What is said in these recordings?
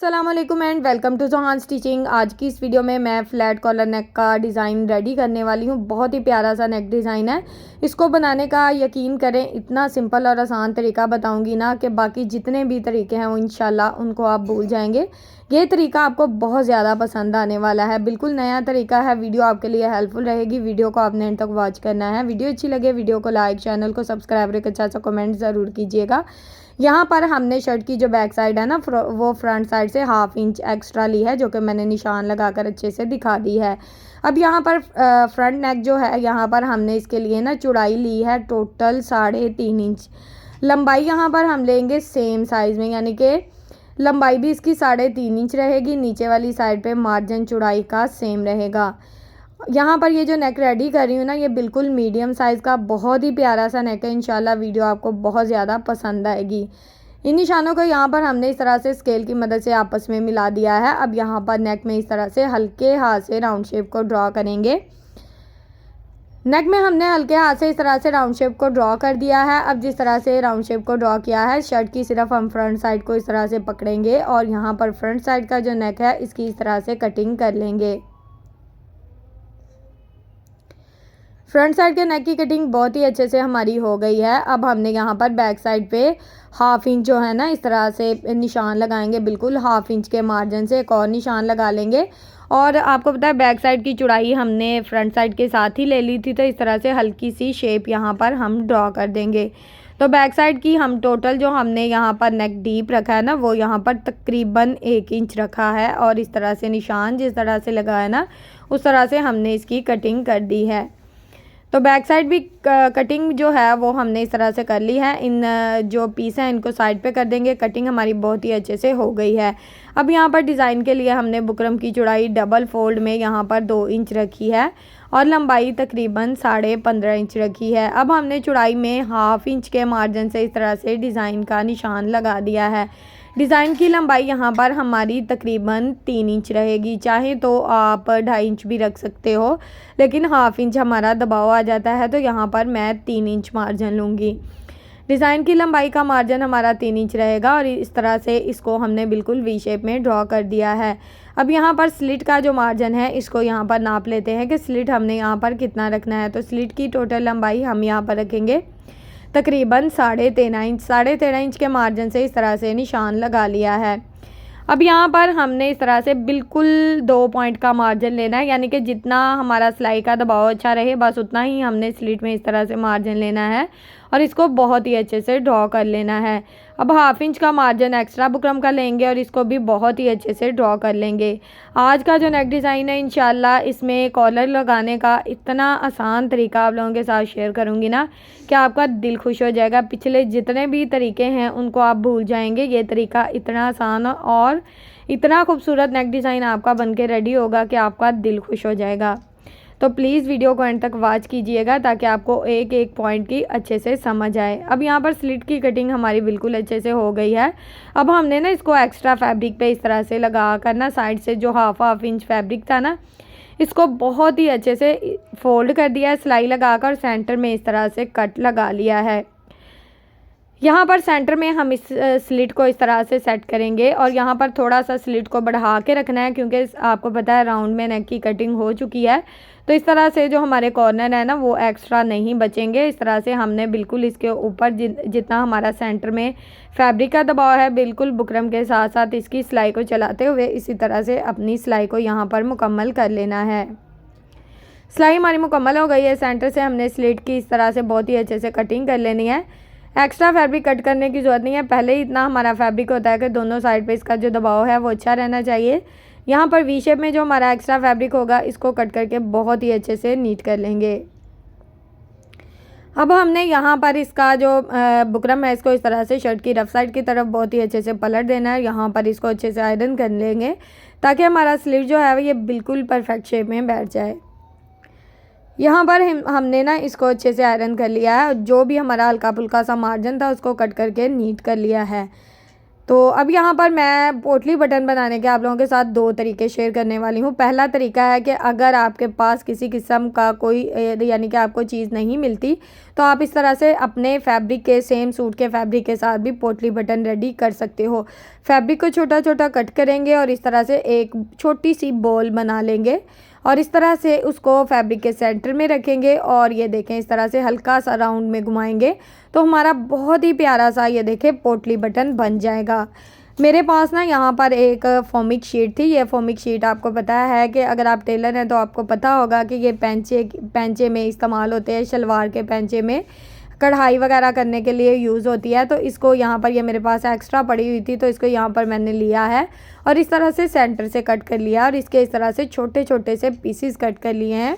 अस्सलामुअलैकुम and welcome to Johan stitching. आज की इस वीडियो में मैं फ्लैट कॉलर नेक का डिज़ाइन रेडी करने वाली हूँ। बहुत ही प्यारा सा नेक डिज़ाइन है। इसको बनाने का यकीन करें इतना सिंपल और आसान तरीका बताऊँगी ना कि बाकी जितने भी तरीके हैं वो इंशाल्लाह उनको आप भूल जाएंगे। ये तरीका आपको बहुत ज़्यादा पसंद आने वाला है। बिल्कुल नया तरीका है। वीडियो आपके लिए हेल्पफुल रहेगी। वीडियो को आपने एंड तक वॉच करना है। वीडियो अच्छी लगे वीडियो को लाइक, चैनल को सब्सक्राइब, एक अच्छा सा कमेंट ज़रूर कीजिएगा। यहाँ पर हमने शर्ट की जो बैक साइड है ना वो फ्रंट साइड से 1/2 इंच एक्स्ट्रा ली है, जो कि मैंने निशान लगाकर अच्छे से दिखा दी है। अब यहाँ पर फ्रंट नेक जो है यहाँ पर हमने इसके लिए ना चौड़ाई ली है टोटल 3.5 इंच। लंबाई यहाँ पर हम लेंगे सेम साइज़ में, यानी कि लंबाई भी इसकी 3.5 इंच रहेगी। नीचे वाली साइड पे मार्जिन चौड़ाई का सेम रहेगा। यहाँ पर ये जो नेक रेडी कर रही हूँ ना, ये बिल्कुल मीडियम साइज़ का बहुत ही प्यारा सा नेक है। इंशाल्लाह वीडियो आपको बहुत ज़्यादा पसंद आएगी। इन निशानों को यहाँ पर हमने इस तरह से स्केल की मदद से आपस में मिला दिया है। अब यहाँ पर नेक में इस तरह से हल्के हाथ से राउंड शेप को ड्रॉ करेंगे। नेक में हमने हल्के हाथ से इस तरह से राउंड शेप को ड्रॉ कर दिया है। अब जिस तरह से राउंड शेप को ड्रॉ किया है, शर्ट की सिर्फ हम फ्रंट साइड को इस तरह से पकड़ेंगे और यहाँ पर फ्रंट साइड का जो नेक है इसकी इस तरह से कटिंग कर लेंगे। फ्रंट साइड के नेक की कटिंग बहुत ही अच्छे से हमारी हो गई है। अब हमने यहाँ पर बैक साइड पे 1/2 इंच जो है ना इस तरह से निशान लगाएंगे। बिल्कुल 1/2 इंच के मार्जिन से एक और निशान लगा लेंगे। और आपको पता है बैक साइड की चौड़ाई हमने फ्रंट साइड के साथ ही ले ली थी, तो इस तरह से हल्की सी शेप यहाँ पर हम ड्रॉ कर देंगे। तो बैक साइड की हम टोटल जो हमने यहाँ पर नेक डीप रखा है ना वो यहाँ पर तकरीबन 1 इंच रखा है। और इस तरह से निशान जिस तरह से लगा है ना उस तरह से हमने इसकी कटिंग कर दी है। तो बैक साइड भी कटिंग जो है वो हमने इस तरह से कर ली है। इन जो पीस हैं इनको साइड पे कर देंगे। कटिंग हमारी बहुत ही अच्छे से हो गई है। अब यहाँ पर डिज़ाइन के लिए हमने बुकरम की चौड़ाई डबल फोल्ड में यहाँ पर 2 इंच रखी है और लंबाई तकरीबन 15.5 इंच रखी है। अब हमने चौड़ाई में 1/2 इंच के मार्जिन से इस तरह से डिज़ाइन का निशान लगा दिया है। डिज़ाइन की लंबाई यहाँ पर हमारी तकरीबन 3 इंच रहेगी। चाहे तो आप 2.5 इंच भी रख सकते हो, लेकिन 1/2 इंच हमारा दबाव आ जाता है, तो यहाँ पर मैं 3 इंच मार्जिन लूँगी। डिज़ाइन की लंबाई का मार्जिन हमारा 3 इंच रहेगा और इस तरह से इसको हमने बिल्कुल वी शेप में ड्रॉ कर दिया है। अब यहाँ पर स्लिट का जो मार्जिन है इसको यहाँ पर नाप लेते हैं कि स्लिट हमने यहाँ पर कितना रखना है। तो स्लिट की टोटल लंबाई हम यहाँ पर रखेंगे तकरीबन 13.5 इंच। 13.5 इंच के मार्जिन से इस तरह से निशान लगा लिया है। अब यहाँ पर हमने इस तरह से बिल्कुल 2 पॉइंट का मार्जिन लेना है, यानी कि जितना हमारा सिलाई का दबाव अच्छा रहे बस उतना ही हमने स्लिट में इस तरह से मार्जिन लेना है और इसको बहुत ही अच्छे से ड्रॉ कर लेना है। अब 1/2 इंच का मार्जिन एक्स्ट्रा बुकरम का लेंगे और इसको भी बहुत ही अच्छे से ड्रॉ कर लेंगे। आज का जो नेक डिज़ाइन है इंशाल्लाह इसमें कॉलर लगाने का इतना आसान तरीका आप लोगों के साथ शेयर करूँगी ना कि आपका दिल खुश हो जाएगा। पिछले जितने भी तरीके हैं उनको आप भूल जाएंगे। ये तरीका इतना आसान और इतना खूबसूरत नेक डिज़ाइन आपका बनके रेडी होगा कि आपका दिल खुश हो जाएगा। तो प्लीज़ वीडियो को एंड तक वॉच कीजिएगा ताकि आपको एक एक पॉइंट की अच्छे से समझ आए। अब यहाँ पर स्लिट की कटिंग हमारी बिल्कुल अच्छे से हो गई है। अब हमने ना इसको एक्स्ट्रा फैब्रिक पे इस तरह से लगा कर ना साइड से जो 1/2 इंच फैब्रिक था ना इसको बहुत ही अच्छे से फोल्ड कर दिया है, सिलाई लगाकर सेंटर में इस तरह से कट लगा लिया है। यहाँ पर सेंटर में हम इस स्लिट को इस तरह से सेट करेंगे और यहाँ पर थोड़ा सा स्लिट को बढ़ा के रखना है, क्योंकि आपको पता है राउंड में नेक की कटिंग हो चुकी है। तो इस तरह से जो हमारे कॉर्नर है ना वो एक्स्ट्रा नहीं बचेंगे। इस तरह से हमने बिल्कुल इसके ऊपर जितना हमारा सेंटर में फैब्रिक का दबाव है बिल्कुल बुकरम के साथ साथ इसकी सिलाई को चलाते हुए इसी तरह से अपनी सिलाई को यहाँ पर मुकम्मल कर लेना है। सिलाई हमारी मुकम्मल हो गई है। सेंटर से हमने स्लिट की इस तरह से बहुत ही अच्छे से कटिंग कर लेनी है। एक्स्ट्रा फैब्रिक कट करने की ज़रूरत नहीं है। पहले ही इतना हमारा फैब्रिक होता है कि दोनों साइड पे इसका जो दबाव है वो अच्छा रहना चाहिए। यहाँ पर वी शेप में जो हमारा एक्स्ट्रा फैब्रिक होगा इसको कट करके बहुत ही अच्छे से नीट कर लेंगे। अब हमने यहाँ पर इसका जो बुकरम है इसको इस तरह से शर्ट की रफ साइड की तरफ बहुत ही अच्छे से पलट देना है। यहाँ पर इसको अच्छे से आयरन कर लेंगे ताकि हमारा स्लीव जो है ये बिल्कुल परफेक्ट शेप में बैठ जाए। यहाँ पर हमने ना इसको अच्छे से आयरन कर लिया है। जो भी हमारा हल्का फुल्का सा मार्जिन था उसको कट करके नीट कर लिया है। तो अब यहाँ पर मैं पोटली बटन बनाने के आप लोगों के साथ 2 तरीके शेयर करने वाली हूँ। पहला तरीका है कि अगर आपके पास किसी किस्म का कोई यानी कि आपको चीज़ नहीं मिलती, तो आप इस तरह से अपने फैब्रिक के सेम सूट के फैब्रिक के साथ भी पोटली बटन रेडी कर सकते हो। फैब्रिक को छोटा छोटा कट करेंगे और इस तरह से एक छोटी सी बॉल बना लेंगे और इस तरह से उसको फैब्रिक के सेंटर में रखेंगे और ये देखें इस तरह से हल्का सा राउंड में घुमाएंगे तो हमारा बहुत ही प्यारा सा ये देखें पोटली बटन बन जाएगा। मेरे पास ना यहाँ पर एक फॉमिक शीट थी। ये फॉमिक शीट आपको पता है कि अगर आप टेलर हैं तो आपको पता होगा कि ये पैंचे में इस्तेमाल होते हैं, शलवार के पैंचे में कढ़ाई वगैरह करने के लिए यूज़ होती है। तो इसको यहाँ पर ये मेरे पास एक्स्ट्रा पड़ी हुई थी तो इसको यहाँ पर मैंने लिया है और इस तरह से सेंटर से कट कर लिया और इसके इस तरह से छोटे छोटे से पीसीस कट कर लिए हैं।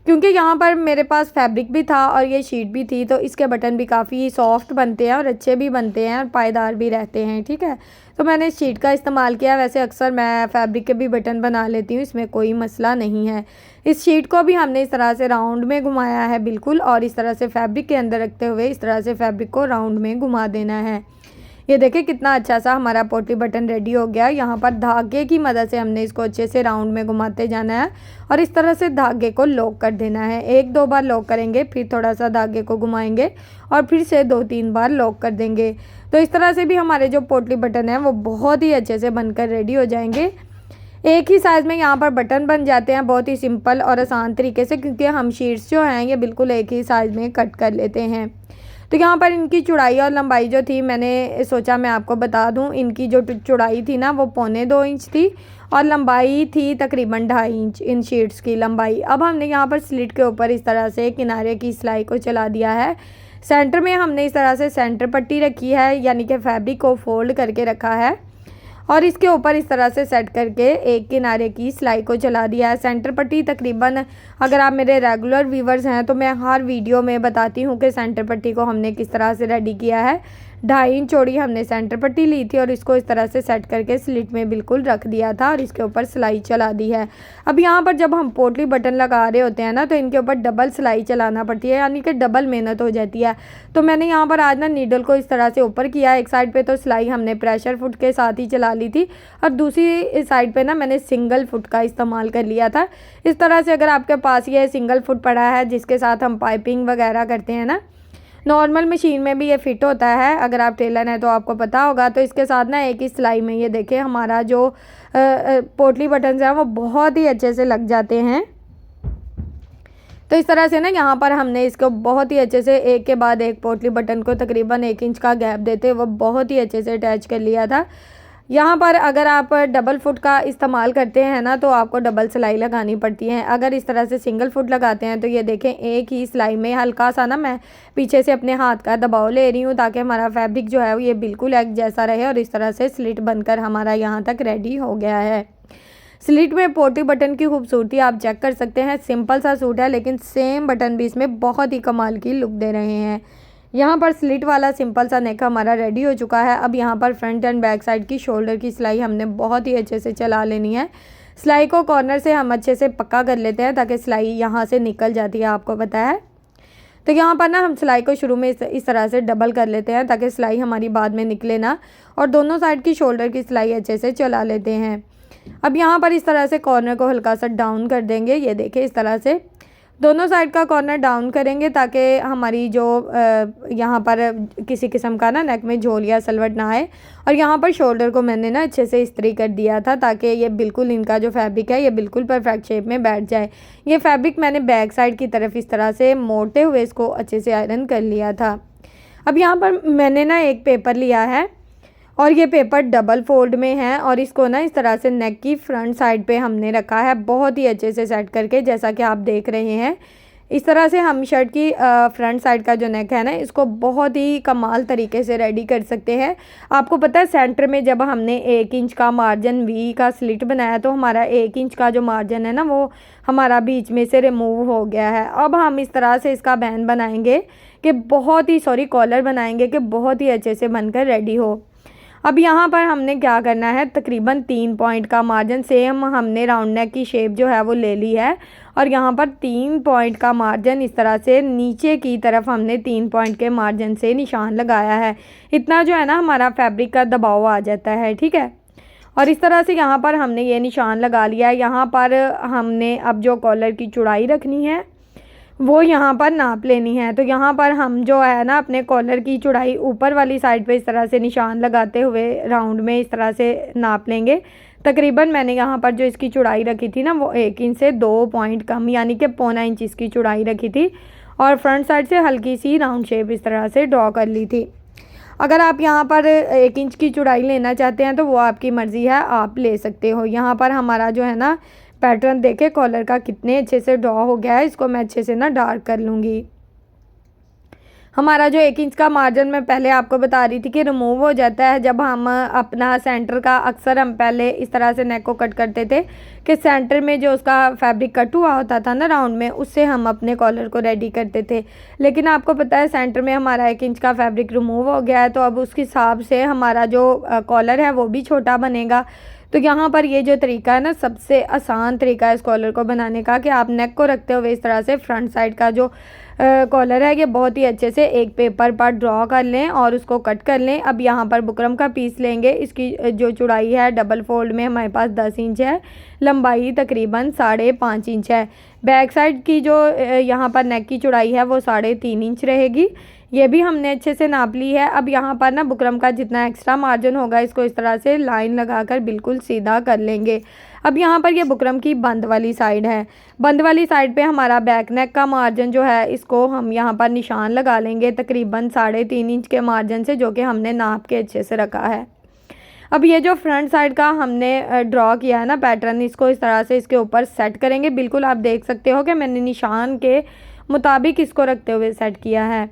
क्योंकि यहाँ पर मेरे पास फैब्रिक भी था और ये शीट भी थी तो इसके बटन भी काफ़ी सॉफ्ट बनते हैं और अच्छे भी बनते हैं और पायदार भी रहते हैं। ठीक है, तो मैंने इस शीट का इस्तेमाल किया। वैसे अक्सर मैं फैब्रिक के भी बटन बना लेती हूँ, इसमें कोई मसला नहीं है। इस शीट को भी हमने इस तरह से राउंड में घुमाया है बिल्कुल और इस तरह से फैब्रिक के अंदर रखते हुए इस तरह से फैब्रिक को राउंड में घुमा देना है। ये देखिए कितना अच्छा सा हमारा पोटली बटन रेडी हो गया। यहाँ पर धागे की मदद से हमने इसको अच्छे से राउंड में घुमाते जाना है और इस तरह से धागे को लॉक कर देना है। 1-2 बार लॉक करेंगे, फिर थोड़ा सा धागे को घुमाएंगे और फिर से 2-3 बार लॉक कर देंगे। तो इस तरह से भी हमारे जो पोटली बटन है वो बहुत ही अच्छे से बनकर रेडी हो जाएंगे। एक ही साइज़ में यहाँ पर बटन बन जाते हैं बहुत ही सिंपल और आसान तरीके से, क्योंकि हम शीट्स जो हैं ये बिल्कुल एक ही साइज़ में कट कर लेते हैं। तो यहाँ पर इनकी चौड़ाई और लंबाई जो थी मैंने सोचा मैं आपको बता दूँ। इनकी जो चौड़ाई थी ना वो 1.25 इंच थी और लंबाई थी तकरीबन 2.5 इंच इन शीट्स की लंबाई। अब हमने यहाँ पर स्लिट के ऊपर इस तरह से किनारे की सिलाई को चला दिया है। सेंटर में हमने इस तरह से सेंटर पट्टी रखी है, यानी कि फैब्रिक को फोल्ड करके रखा है और इसके ऊपर इस तरह से सेट करके एक किनारे की सिलाई को चला दिया है। सेंटर पट्टी तकरीबन, अगर आप मेरे रेगुलर व्यूवर्स हैं तो मैं हर वीडियो में बताती हूँ कि सेंटर पट्टी को हमने किस तरह से रेडी किया है। 2.5 इंच चौड़ी हमने सेंटर पट्टी ली थी और इसको इस तरह से सेट करके स्लिट में बिल्कुल रख दिया था और इसके ऊपर सिलाई चला दी है। अब यहाँ पर जब हम पोटली बटन लगा रहे होते हैं ना तो इनके ऊपर डबल सिलाई चलाना पड़ती है, यानी कि डबल मेहनत हो जाती है। तो मैंने यहाँ पर आज ना नीडल को इस तरह से ऊपर किया। एक साइड पे तो सिलाई हमने प्रेशर फुट के साथ ही चला ली थी और दूसरी साइड पे ना मैंने सिंगल फुट का इस्तेमाल कर लिया था। इस तरह से अगर आपके पास ये सिंगल फुट पड़ा है जिसके साथ हम पाइपिंग वगैरह करते हैं ना, नॉर्मल मशीन में भी ये फिट होता है, अगर आप टेलर हैं तो आपको पता होगा। तो इसके साथ ना एक ही सिलाई में ये देखें हमारा जो पोटली बटन है वो बहुत ही अच्छे से लग जाते हैं। तो इस तरह से ना यहाँ पर हमने इसको बहुत ही अच्छे से एक के बाद एक पोटली बटन को तकरीबन 1 इंच का गैप देते वो बहुत ही अच्छे से अटैच कर लिया था। यहाँ पर अगर आप डबल फुट का इस्तेमाल करते हैं ना तो आपको डबल सिलाई लगानी पड़ती है। अगर इस तरह से सिंगल फुट लगाते हैं तो ये देखें एक ही सिलाई में हल्का सा ना मैं पीछे से अपने हाथ का दबाव ले रही हूँ ताकि हमारा फैब्रिक जो है ये बिल्कुल एक जैसा रहे और इस तरह से स्लिट बनकर हमारा यहाँ तक रेडी हो गया है। स्लिट में पोटली बटन की खूबसूरती आप चेक कर सकते हैं। सिंपल सा सूट है लेकिन सेम बटन भी इसमें बहुत ही कमाल की लुक दे रहे हैं। यहाँ पर स्लिट वाला सिंपल सा नेक हमारा रेडी हो चुका है। अब यहाँ पर फ्रंट एंड बैक साइड की शोल्डर की सिलाई हमने बहुत ही अच्छे से चला लेनी है। सिलाई को कॉर्नर से हम अच्छे से पक्का कर लेते हैं ताकि सिलाई यहाँ से निकल जाती है, आपको पता है। तो यहाँ पर ना हम सिलाई को शुरू में इस तरह से डबल कर लेते हैं ताकि सिलाई हमारी बाद में निकले ना, और दोनों साइड की शोल्डर की सिलाई अच्छे से चला लेते हैं। अब यहाँ पर इस तरह से कॉर्नर को हल्का सा डाउन कर देंगे। ये देखिए इस तरह से दोनों साइड का कॉर्नर डाउन करेंगे ताकि हमारी जो यहाँ पर किसी किस्म का ना नेक में झोल या सलवट ना आए। और यहाँ पर शोल्डर को मैंने ना अच्छे से इस्त्री कर दिया था ताकि ये बिल्कुल इनका जो फैब्रिक है ये बिल्कुल परफेक्ट शेप में बैठ जाए। ये फैब्रिक मैंने बैक साइड की तरफ इस तरह से मोड़ते हुए इसको अच्छे से आयरन कर लिया था। अब यहाँ पर मैंने ना एक पेपर लिया है और ये पेपर डबल फोल्ड में है और इसको ना इस तरह से नेक की फ्रंट साइड पे हमने रखा है बहुत ही अच्छे से सेट करके, जैसा कि आप देख रहे हैं। इस तरह से हम शर्ट की फ्रंट साइड का जो नेक है ना इसको बहुत ही कमाल तरीके से रेडी कर सकते हैं। आपको पता है सेंटर में जब हमने 1 इंच का मार्जिन वी का स्लिट बनाया तो हमारा 1 इंच का जो मार्जिन है ना वो हमारा बीच में से रिमूव हो गया है। अब हम इस तरह से इसका बैन बनाएंगे कि कॉलर बनाएंगे कि बहुत ही अच्छे से बनकर रेडी हो। अब यहाँ पर हमने क्या करना है, तकरीबन 3 पॉइंट का मार्जिन, सेम हमने राउंड नेक की शेप जो है वो ले ली है और यहाँ पर 3 पॉइंट का मार्जिन इस तरह से नीचे की तरफ हमने 3 पॉइंट के मार्जिन से निशान लगाया है। इतना जो है ना हमारा फैब्रिक का दबाव आ जाता है, ठीक है। और इस तरह से यहाँ पर हमने ये निशान लगा लिया है। यहाँ पर हमने अब जो कॉलर की चौड़ाई रखनी है वो यहाँ पर नाप लेनी है। तो यहाँ पर हम जो है ना अपने कॉलर की चौड़ाई ऊपर वाली साइड पे इस तरह से निशान लगाते हुए राउंड में इस तरह से नाप लेंगे। तकरीबन मैंने यहाँ पर जो इसकी चौड़ाई रखी थी ना वो 1 इंच से 2 पॉइंट कम यानी कि 1.25 इंच इसकी चौड़ाई रखी थी और फ्रंट साइड से हल्की सी राउंड शेप इस तरह से ड्रॉ कर ली थी। अगर आप यहाँ पर 1 इंच की चौड़ाई लेना चाहते हैं तो वो आपकी मर्ज़ी है, आप ले सकते हो। यहाँ पर हमारा जो है ना पैटर्न देखे कॉलर का कितने अच्छे से ड्रॉ हो गया है। इसको मैं अच्छे से ना डार्क कर लूँगी। हमारा जो 1 इंच का मार्जिन मैं पहले आपको बता रही थी कि रिमूव हो जाता है जब हम अपना सेंटर का, अक्सर हम पहले इस तरह से नेक को कट करते थे कि सेंटर में जो उसका फैब्रिक कट हुआ होता था ना राउंड में, उससे हम अपने कॉलर को रेडी करते थे। लेकिन आपको पता है सेंटर में हमारा 1 इंच का फैब्रिक रिमूव हो गया है, तो अब उसके हिसाब से हमारा जो कॉलर है वो भी छोटा बनेगा। तो यहाँ पर ये जो तरीका है ना, सबसे आसान तरीका है इस कॉलर को बनाने का कि आप नेक को रखते हुए इस तरह से फ्रंट साइड का जो कॉलर है ये बहुत ही अच्छे से एक पेपर पर ड्रॉ कर लें और उसको कट कर लें। अब यहाँ पर बुकरम का पीस लेंगे। इसकी जो चौड़ाई है डबल फोल्ड में हमारे पास 10 इंच है, लंबाई तकरीबन 5.5 इंच है। बैक साइड की जो यहाँ पर नेक की चौड़ाई है वो 3.5 इंच रहेगी। ये भी हमने अच्छे से नाप ली है। अब यहाँ पर ना बुकरम का जितना एक्स्ट्रा मार्जिन होगा इसको इस तरह से लाइन लगाकर बिल्कुल सीधा कर लेंगे। अब यहाँ पर ये बुकरम की बंद वाली साइड है। बंद वाली साइड पे हमारा बैक नेक का मार्जिन जो है इसको हम यहाँ पर निशान लगा लेंगे तकरीबन 3.5 इंच के मार्जिन से, जो कि हमने नाप के अच्छे से रखा है। अब ये जो फ्रंट साइड का हमने ड्रॉ किया है ना पैटर्न, इसको इस तरह से इसके ऊपर सेट करेंगे। बिल्कुल आप देख सकते हो कि मैंने निशान के मुताबिक इसको रखते हुए सेट किया है।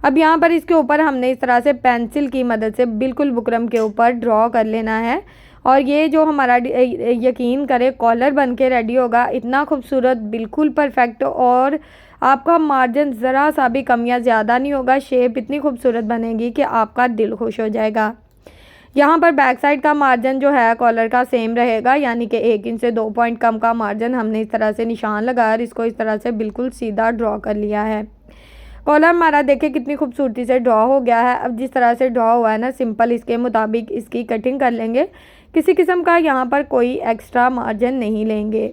अब यहाँ पर इसके ऊपर हमने इस तरह से पेंसिल की मदद से बिल्कुल बुकरम के ऊपर ड्रॉ कर लेना है और ये जो हमारा यकीन करें कॉलर बन के रेडी होगा। इतना खूबसूरत, बिल्कुल परफेक्ट, और आपका मार्जिन ज़रा सा भी कम या ज़्यादा नहीं होगा। शेप इतनी खूबसूरत बनेगी कि आपका दिल खुश हो जाएगा। यहाँ पर बैक साइड का मार्जिन जो है कॉलर का सेम रहेगा, यानी कि 1 इंच से 2 पॉइंट कम का मार्जिन हमने इस तरह से निशान लगाकर इसको इस तरह से बिल्कुल सीधा ड्रॉ कर लिया है। कॉलर हमारा देखिए कितनी खूबसूरती से ड्रॉ हो गया है। अब जिस तरह से ड्रॉ हुआ है ना, सिंपल इसके मुताबिक इसकी कटिंग कर लेंगे। किसी किस्म का यहाँ पर कोई एक्स्ट्रा मार्जिन नहीं लेंगे।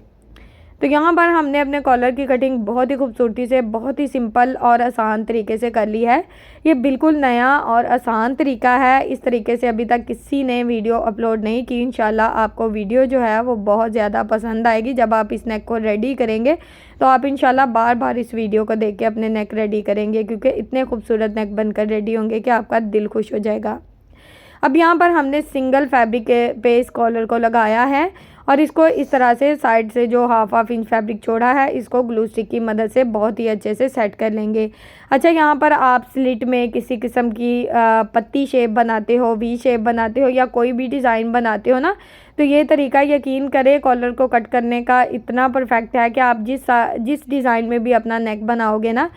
तो यहाँ पर हमने अपने कॉलर की कटिंग बहुत ही खूबसूरती से, बहुत ही सिंपल और आसान तरीके से कर ली है। ये बिल्कुल नया और आसान तरीका है। इस तरीके से अभी तक किसी ने वीडियो अपलोड नहीं की। इंशाल्लाह आपको वीडियो जो है वो बहुत ज़्यादा पसंद आएगी। जब आप इस नेक को रेडी करेंगे तो आप इंशाल्लाह बार बार इस वीडियो को देख के अपने नेक रेडी करेंगे, क्योंकि इतने खूबसूरत नेक बनकर रेडी होंगे कि आपका दिल खुश हो जाएगा। अब यहाँ पर हमने सिंगल फैब्रिक पे इस कॉलर को लगाया है और इसको इस तरह से साइड से जो हाफ इंच फैब्रिक छोड़ा है इसको ग्लू स्टिक की मदद से बहुत ही अच्छे से सेट कर लेंगे। अच्छा, यहाँ पर आप स्लिट में किसी किस्म की पत्ती शेप बनाते हो, वी शेप बनाते हो या कोई भी डिज़ाइन बनाते हो ना, तो ये तरीका यकीन करें कॉलर को कट करने का इतना परफेक्ट है कि आप जिस डिज़ाइन में भी अपना नेक बनाओगे ना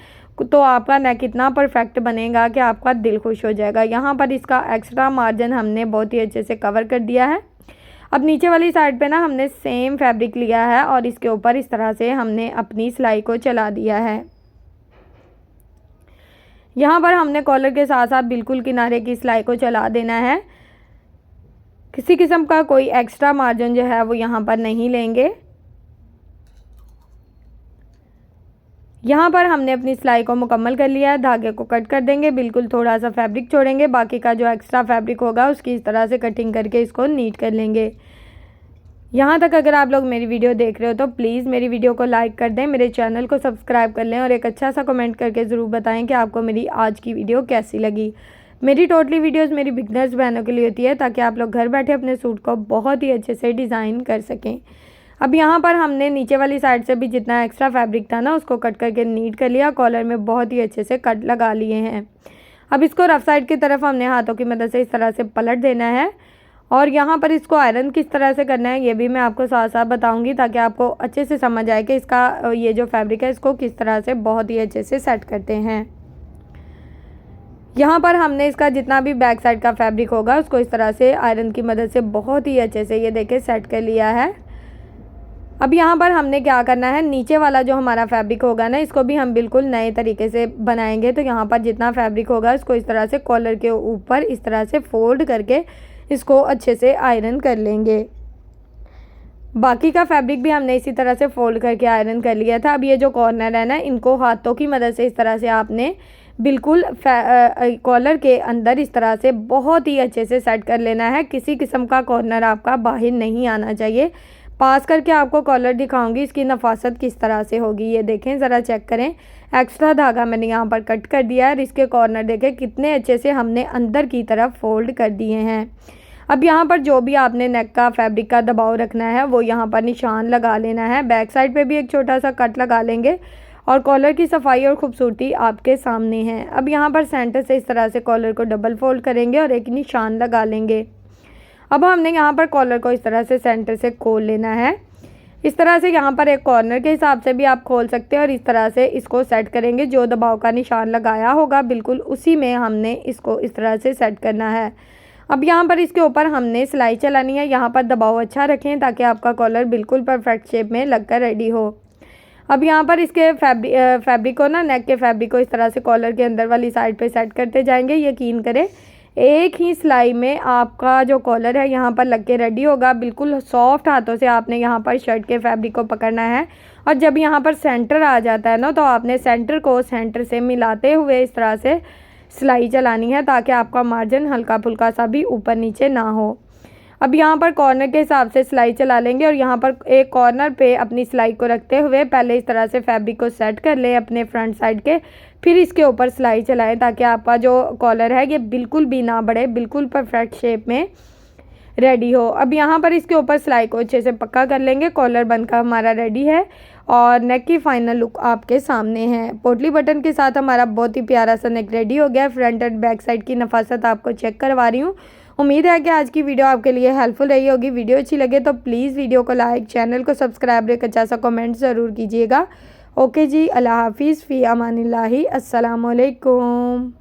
तो आपका नेक इतना परफेक्ट बनेगा कि आपका दिल खुश हो जाएगा। यहाँ पर इसका एक्स्ट्रा मार्जिन हमने बहुत ही अच्छे से कवर कर दिया है। अब नीचे वाली साइड पे ना हमने सेम फैब्रिक लिया है और इसके ऊपर इस तरह से हमने अपनी सिलाई को चला दिया है। यहाँ पर हमने कॉलर के साथ साथ बिल्कुल किनारे की सिलाई को चला देना है। किसी किस्म का कोई एक्स्ट्रा मार्जिन जो है वो यहाँ पर नहीं लेंगे। यहाँ पर हमने अपनी सिलाई को मुकम्मल कर लिया है। धागे को कट कर देंगे, बिल्कुल थोड़ा सा फैब्रिक छोड़ेंगे, बाकी का जो एक्स्ट्रा फैब्रिक होगा उसकी इस तरह से कटिंग करके इसको नीट कर लेंगे। यहाँ तक अगर आप लोग मेरी वीडियो देख रहे हो तो प्लीज़ मेरी वीडियो को लाइक कर दें, मेरे चैनल को सब्सक्राइब कर लें और एक अच्छा सा कमेंट करके ज़रूर बताएं कि आपको मेरी आज की वीडियो कैसी लगी। मेरी टोटली वीडियोज़ मेरी बिगनर्स बहनों के लिए होती है ताकि आप लोग घर बैठे अपने सूट को बहुत ही अच्छे से डिज़ाइन कर सकें। अब यहाँ पर हमने नीचे वाली साइड से भी जितना एक्स्ट्रा फैब्रिक था ना उसको कट करके नीट कर लिया। कॉलर में बहुत ही अच्छे से कट लगा लिए हैं। अब इसको रफ साइड की तरफ हमने हाथों की मदद से इस तरह से पलट देना है और यहाँ पर इसको आयरन किस तरह से करना है ये भी मैं आपको साथ साथ बताऊँगी ताकि आपको अच्छे से समझ आए कि इसका ये जो फैब्रिक है इसको किस तरह से बहुत ही अच्छे से सेट करते हैं। यहाँ पर हमने इसका जितना भी बैक साइड का फैब्रिक होगा उसको इस तरह से आयरन की मदद से बहुत ही अच्छे से ये देखें सेट कर लिया है। अब यहाँ पर हमने क्या करना है, नीचे वाला जो हमारा फैब्रिक होगा ना इसको भी हम बिल्कुल नए तरीके से बनाएंगे। तो यहाँ पर जितना फैब्रिक होगा उसको इस तरह से कॉलर के ऊपर इस तरह से फोल्ड करके इसको अच्छे से आयरन कर लेंगे। बाकी का फैब्रिक भी हमने इसी तरह से फोल्ड करके आयरन कर लिया था। अब ये जो कॉर्नर है ना इनको हाथों की मदद से इस तरह से आपने बिल्कुल कॉलर के अंदर इस तरह से बहुत ही अच्छे से सेट कर लेना है। किसी किस्म का कॉर्नर आपका बाहर नहीं आना चाहिए। पास करके आपको कॉलर दिखाऊंगी इसकी नफासत किस तरह से होगी। ये देखें ज़रा चेक करें, एक्स्ट्रा धागा मैंने यहाँ पर कट कर दिया है और इसके कॉर्नर देखें कितने अच्छे से हमने अंदर की तरफ फोल्ड कर दिए हैं। अब यहाँ पर जो भी आपने नेक का फैब्रिक का दबाव रखना है वो यहाँ पर निशान लगा लेना है। बैक साइड पे भी एक छोटा सा कट लगा लेंगे और कॉलर की सफाई और ख़ूबसूरती आपके सामने है। अब यहाँ पर सेंटर से इस तरह से कॉलर को डबल फोल्ड करेंगे और एक निशान लगा लेंगे। अब हमने यहाँ पर कॉलर को इस तरह से सेंटर से खोल लेना है। इस तरह से यहाँ पर एक कॉर्नर के हिसाब से भी आप खोल सकते हैं और इस तरह से इसको सेट करेंगे। जो दबाव का निशान लगाया होगा बिल्कुल उसी में हमने इसको इस तरह से सेट करना है। अब यहाँ पर इसके ऊपर हमने सिलाई चलानी है। यहाँ पर दबाव अच्छा रखें ताकि आपका कॉलर बिल्कुल परफेक्ट शेप में लगकर रेडी हो। अब यहाँ पर इसके फैब्रिक को ना नेक के फैब्रिक को इस तरह से कॉलर के अंदर वाली साइड पे सेट करते जाएंगे। यकीन करें एक ही सिलाई में आपका जो कॉलर है यहाँ पर लग के रेडी होगा। बिल्कुल सॉफ्ट हाथों से आपने यहाँ पर शर्ट के फैब्रिक को पकड़ना है और जब यहाँ पर सेंटर आ जाता है ना तो आपने सेंटर को सेंटर से मिलाते हुए इस तरह से सिलाई चलानी है ताकि आपका मार्जिन हल्का फुल्का सा भी ऊपर नीचे ना हो। अब यहाँ पर कॉर्नर के हिसाब से सिलाई चला लेंगे और यहाँ पर एक कॉर्नर पे अपनी सिलाई को रखते हुए पहले इस तरह से फैब्रिक को सेट कर लें अपने फ्रंट साइड के, फिर इसके ऊपर सिलाई चलाएं ताकि आपका जो कॉलर है ये बिल्कुल भी ना बढ़े, बिल्कुल परफेक्ट शेप में रेडी हो। अब यहाँ पर इसके ऊपर सिलाई को अच्छे से पक्का कर लेंगे। कॉलर बनकर हमारा रेडी है और नेक की फाइनल लुक आपके सामने है। पोटली बटन के साथ हमारा बहुत ही प्यारा सा नेक रेडी हो गया। फ्रंट एंड बैक साइड की नफासत आपको चेक करवा रही हूँ। उम्मीद है कि आज की वीडियो आपके लिए हेल्पफुल रही होगी। वीडियो अच्छी लगे तो प्लीज़ वीडियो को लाइक, चैनल को सब्सक्राइब, एक अच्छा सा कमेंट ज़रूर कीजिएगा। ओके जी, अल्लाह हाफिज़, फ़ी अमानिल्लाहि, अस्सलाम वालेकुम।